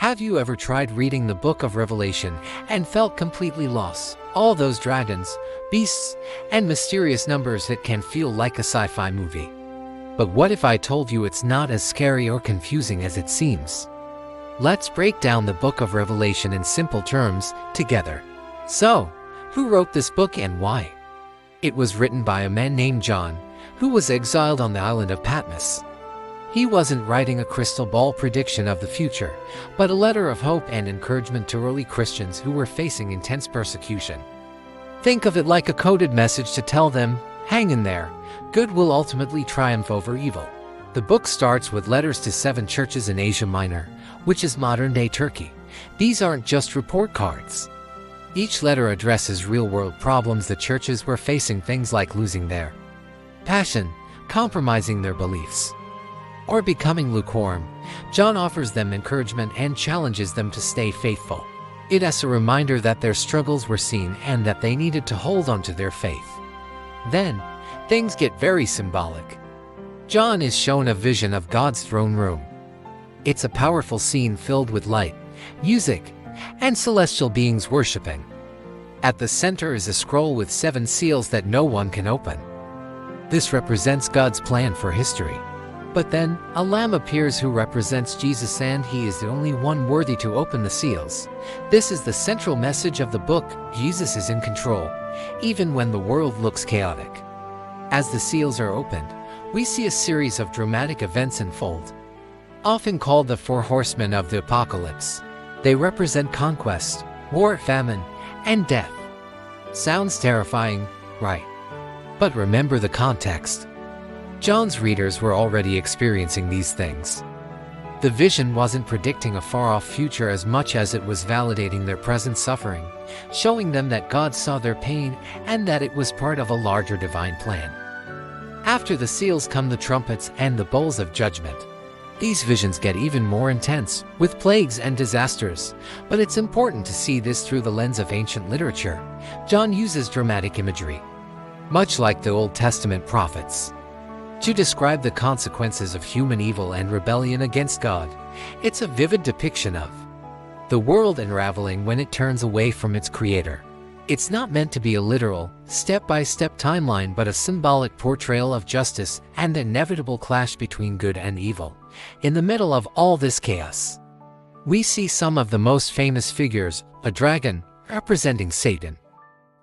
Have you ever tried reading the book of Revelation and felt completely lost? All those dragons, beasts, and mysterious numbers, it can feel like a sci-fi movie. But what if I told you it's not as scary or confusing as it seems? Let's break down the book of Revelation in simple terms together. So, who wrote this book and why? It was written by a man named John, who was exiled on the island of Patmos. He wasn't writing a crystal ball prediction of the future, but a letter of hope and encouragement to early Christians who were facing intense persecution. Think of it like a coded message to tell them, hang in there, good will ultimately triumph over evil. The book starts with letters to 7 churches in Asia Minor, which is modern-day Turkey. These aren't just report cards. Each letter addresses real-world problems the churches were facing, things like losing their passion, compromising their beliefs, or becoming lukewarm. John offers them encouragement and challenges them to stay faithful. It is a reminder that their struggles were seen and that they needed to hold on to their faith. Then, things get very symbolic. John is shown a vision of God's throne room. It's a powerful scene filled with light, music, and celestial beings worshiping. At the center is a scroll with 7 seals that no one can open. This represents God's plan for history. But then, a lamb appears who represents Jesus, and he is the only one worthy to open the seals. This is the central message of the book. Jesus is in control, even when the world looks chaotic. As the seals are opened, we see a series of dramatic events unfold. Often called the 4 horsemen of the apocalypse, they represent conquest, war, famine, and death. Sounds terrifying, right? But remember the context. John's readers were already experiencing these things. The vision wasn't predicting a far-off future as much as it was validating their present suffering, showing them that God saw their pain and that it was part of a larger divine plan. After the seals come the trumpets and the bowls of judgment. These visions get even more intense, with plagues and disasters, but it's important to see this through the lens of ancient literature. John uses dramatic imagery, much like the Old Testament prophets, to describe the consequences of human evil and rebellion against God. It's a vivid depiction of the world unraveling when it turns away from its creator. It's not meant to be a literal, step-by-step timeline, but a symbolic portrayal of justice and the inevitable clash between good and evil. In the middle of all this chaos, we see some of the most famous figures: a dragon, representing Satan,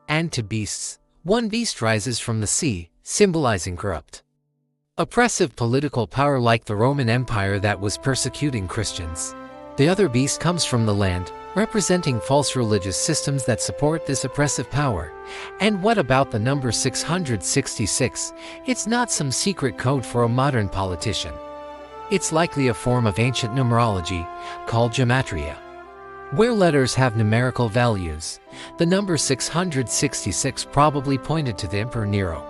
and 2 beasts. One beast rises from the sea, symbolizing corrupt, oppressive political power like the Roman Empire that was persecuting Christians. The other beast comes from the land, representing false religious systems that support this oppressive power. And what about the number 666? It's not some secret code for a modern politician. It's likely a form of ancient numerology, called gematria, where letters have numerical values. The number 666 probably pointed to the Emperor Nero,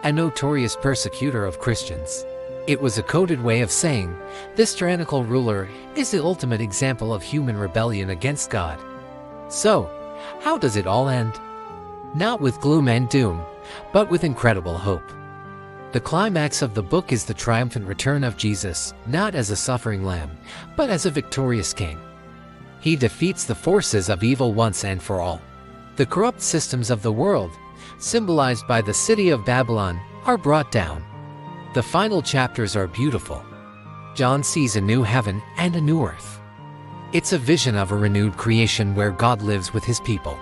a notorious persecutor of Christians. It was a coded way of saying, this tyrannical ruler is the ultimate example of human rebellion against God. So, how does it all end? Not with gloom and doom, but with incredible hope. The climax of the book is the triumphant return of Jesus, not as a suffering lamb, but as a victorious king. He defeats the forces of evil once and for all. The corrupt systems of the world, symbolized by the city of Babylon, are brought down. The final chapters are beautiful. John sees a new heaven and a new earth. It's a vision of a renewed creation where God lives with his people.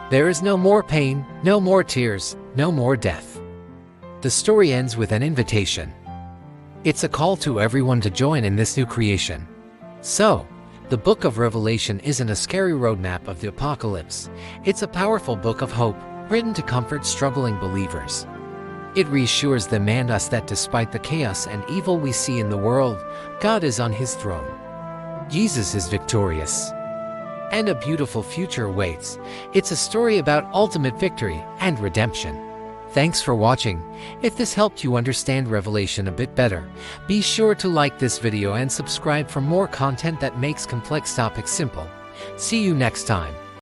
There is no more pain, no more tears, no more death. The story ends with an invitation. It's a call to everyone to join in this new creation. So, the book of Revelation isn't a scary roadmap of the apocalypse. It's a powerful book of hope, written to comfort struggling believers. It reassures them and us that despite the chaos and evil we see in the world, God is on his throne. Jesus is victorious, and a beautiful future awaits. It's a story about ultimate victory and redemption. Thanks for watching. If this helped you understand Revelation a bit better, be sure to like this video and subscribe for more content that makes complex topics simple. See you next time.